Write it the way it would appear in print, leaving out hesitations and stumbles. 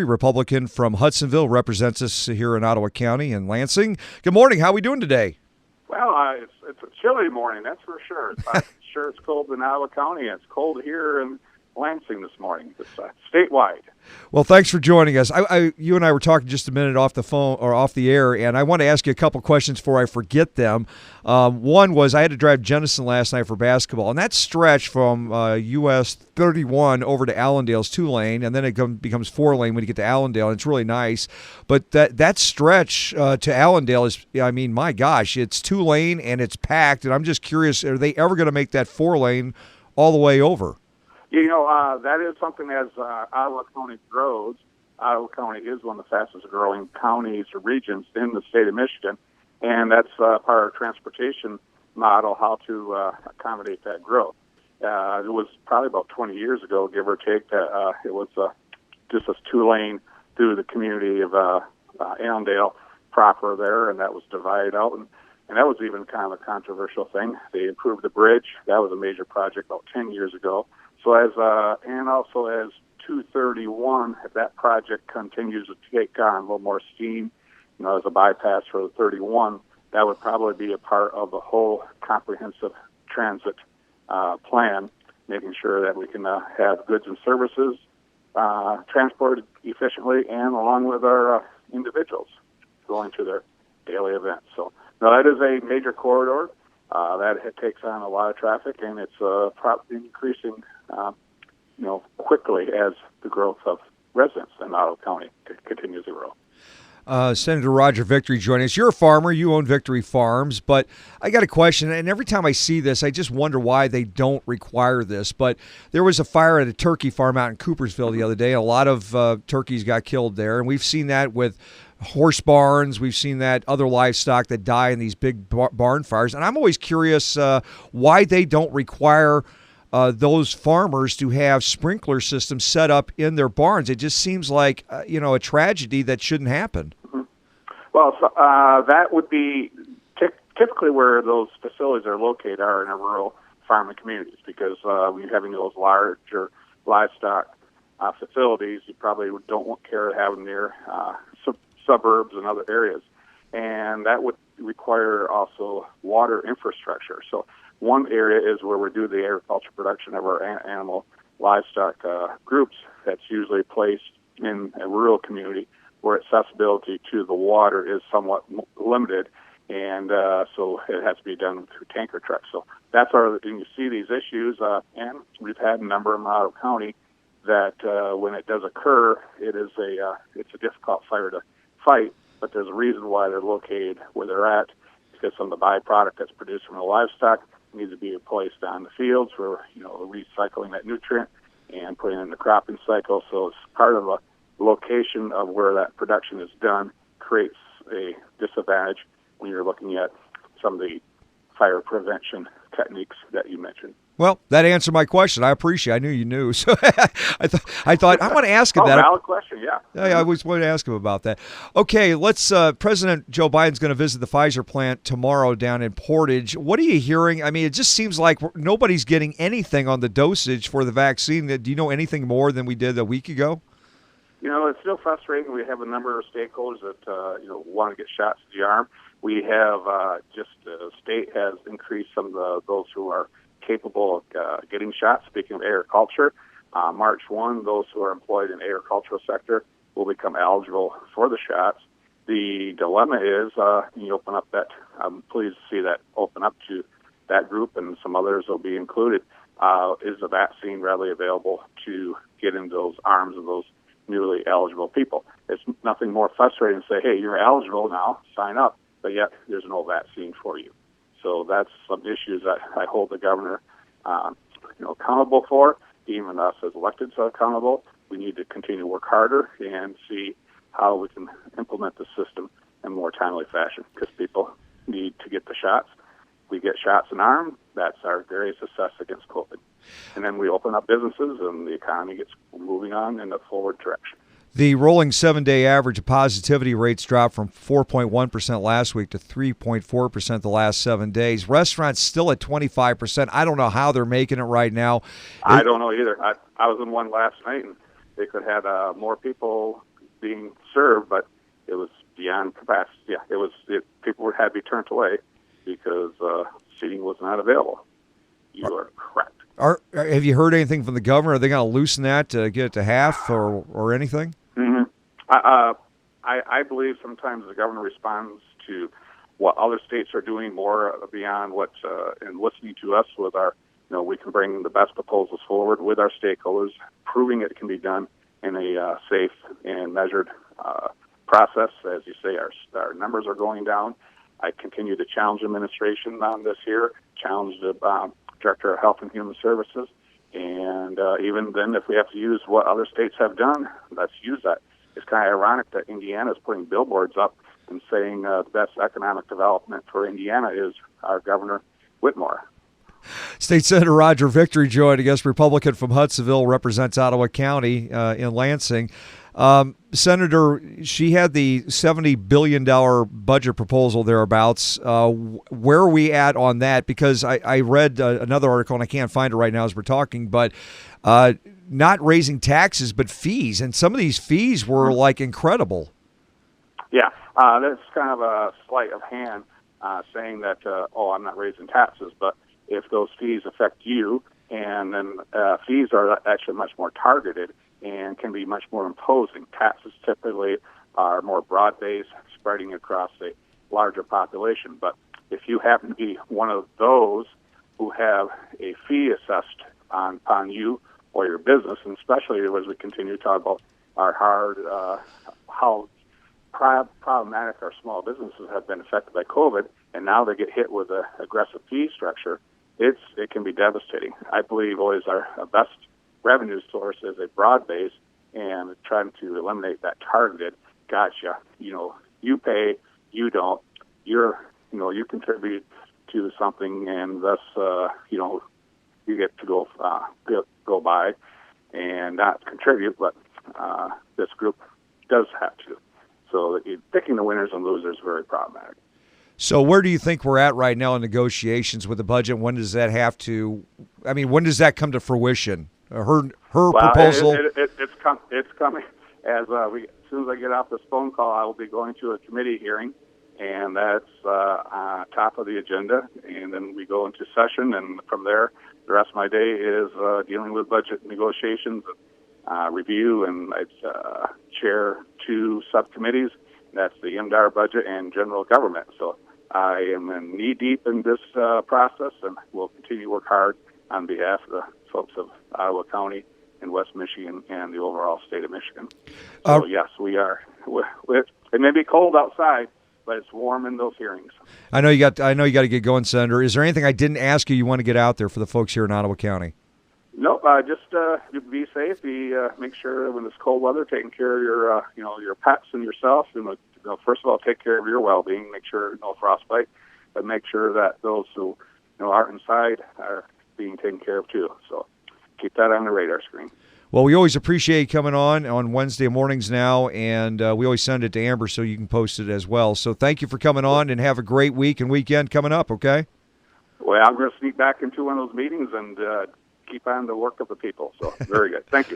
Republican from Hudsonville, represents us here in Ottawa County and Lansing. Good morning. How are we doing today? Well, it's a chilly morning, that's for sure. It's cold in Ottawa County, and it's cold here in Lansing this morning. It's statewide. Well, thanks for joining us. You and I were talking just a minute off the phone or off the air, and I want to ask you a couple questions before I forget them. One was I had to drive Jenison last night for basketball, and that stretch from US 31 over to Allendale's 2-lane, and then it becomes 4-lane when you get to Allendale, and it's really nice. But that stretch to Allendale is, I mean, my gosh, it's 2-lane and it's packed, and I'm just curious, are they ever going to make that 4-lane all the way over? You know, that is something as Ottawa County grows. Ottawa County is one of the fastest growing counties or regions in the state of Michigan, and that's part of our transportation model, how to accommodate that growth. It was probably about 20 years ago, give or take, that it was just a 2-lane through the community of Allendale proper there, and that was divided out. And that was even kind of a controversial thing. They improved the bridge. That was a major project about 10 years ago. So and also as 231, if that project continues to take on a little more steam, as a bypass for the 31, that would probably be a part of the whole comprehensive transit plan, making sure that we can have goods and services transported efficiently and along with our individuals going to their daily events. So, that is a major corridor that takes on a lot of traffic, and it's probably increasing quickly as the growth of residents in Ottawa County continues to grow. Senator Roger Victory joining us. You're a farmer. You own Victory Farms. But I got a question, and every time I see this, I just wonder why they don't require this. But there was a fire at a turkey farm out in Coopersville the other day. A lot of turkeys got killed there, and we've seen that with horse barns. We've seen that other livestock that die in these big barn fires. And I'm always curious why they don't require those farmers to have sprinkler systems set up in their barns. It just seems like, a tragedy that shouldn't happen. Mm-hmm. Well, so, that would be typically where those facilities are located are in a rural farming communities, because when you're having those larger livestock facilities, you probably don't care to have them near suburbs and other areas. And that would require also water infrastructure. So one area is where we do the agriculture production of our animal livestock groups. That's usually placed in a rural community where accessibility to the water is somewhat limited, and so it has to be done through tanker trucks. So that's and you see these issues, and we've had a number in Ottawa County that when it does occur, it's a difficult fire to fight, but there's a reason why they're located where they're at, because some of the byproduct that's produced from the livestock needs to be placed on the fields for recycling that nutrient and putting it in the cropping cycle. So it's part of a location of where that production is done creates a disadvantage when you're looking at some of the fire prevention techniques that you mentioned. Well, that answered my question. I appreciate it. I knew you knew. So I thought I want to ask him that. Valid question, yeah. I always wanted to ask him about that. Okay, President Joe Biden's going to visit the Pfizer plant tomorrow down in Portage. What are you hearing? I mean, it just seems like nobody's getting anything on the dosage for the vaccine. Do you know anything more than we did a week ago? It's still frustrating. We have a number of stakeholders that, want to get shots to the arm. We have the state has increased some of those who are capable of getting shots. Speaking of agriculture, March 1, those who are employed in the agricultural sector will become eligible for the shots. The dilemma is, you open up that, I'm pleased to see that open up to that group, and some others will be included. Is the vaccine readily available to get into those arms of those newly eligible people? It's nothing more frustrating to say, hey, you're eligible now, sign up, but yet there's no vaccine for you. So that's some issues that I hold the governor, accountable for. Even us as electeds are accountable. We need to continue to work harder and see how we can implement the system in a more timely fashion, because people need to get the shots. We get shots in arm. That's our greatest success against COVID. And then we open up businesses, and the economy gets moving on in a forward direction. The rolling 7-day average positivity rates dropped from 4.1% last week to 3.4% the last 7 days. Restaurants still at 25%. I don't know how they're making it right now. I don't know either. I was in one last night, and they could have more people being served, but it was beyond capacity. Yeah, people had to be turned away because seating was not available. You are correct. Have you heard anything from the governor? Are they going to loosen that to get it to half or anything? Mm-hmm. I believe sometimes the governor responds to what other states are doing more beyond what, and listening to us with our, we can bring the best proposals forward with our stakeholders, proving it can be done in a safe and measured process. As you say, our numbers are going down. I continue to challenge the administration on this here, challenge the Director of Health and Human Services, and even then, if we have to use what other states have done, let's use that. It's kind of ironic that Indiana is putting billboards up and saying the best economic development for Indiana is our Governor Whitmore. State Senator Roger Victory joined, I guess, Republican from Hudsonville, represents Ottawa County in Lansing. Senator, she had the $70 billion budget proposal thereabouts. Where are we at on that? Because I read another article, and I can't find it right now as we're talking, but not raising taxes, but fees. And some of these fees were, like, incredible. Yeah, that's kind of a sleight of hand saying that, I'm not raising taxes, but if those fees affect you, and then fees are actually much more targeted and can be much more imposing. Taxes typically are more broad-based, spreading across a larger population. But if you happen to be one of those who have a fee assessed upon you or your business, and especially as we continue to talk about how problematic our small businesses have been affected by COVID, and now they get hit with an aggressive fee structure, it can be devastating. I believe always our best revenue source is a broad base, and trying to eliminate that targeted, gotcha, you pay, you don't, you contribute to something, and thus, you get to go by and not contribute, but this group does have to. So picking the winners and losers is very problematic. So where do you think we're at right now in negotiations with the budget? When does that when does that come to fruition? Her proposal? It's coming. As soon as I get off this phone call, I will be going to a committee hearing, and that's top of the agenda. And then we go into session, and from there, the rest of my day is dealing with budget negotiations, review, and I chair two subcommittees. That's the MDAR budget and general government. So I am knee-deep in this process, and will continue to work hard on behalf of the folks of Ottawa County and West Michigan and the overall state of Michigan. So, yes, we are. It may be cold outside, but it's warm in those hearings. I know you got to get going, Senator. Is there anything I didn't ask you want to get out there for the folks here in Ottawa County? Nope. Just be safe. Make sure when it's cold weather, taking care of your pets and yourself. And first of all, take care of your well-being. Make sure no frostbite, but make sure that those who are inside are being taken care of too. So keep that on the radar screen. Well, we always appreciate you coming on Wednesday mornings now, and we always send it to Amber so you can post it as well. So thank you for coming on, and have a great week and weekend coming up, okay? Well, I'm going to sneak back into one of those meetings and keep on the work of the people. So very good. Thank you.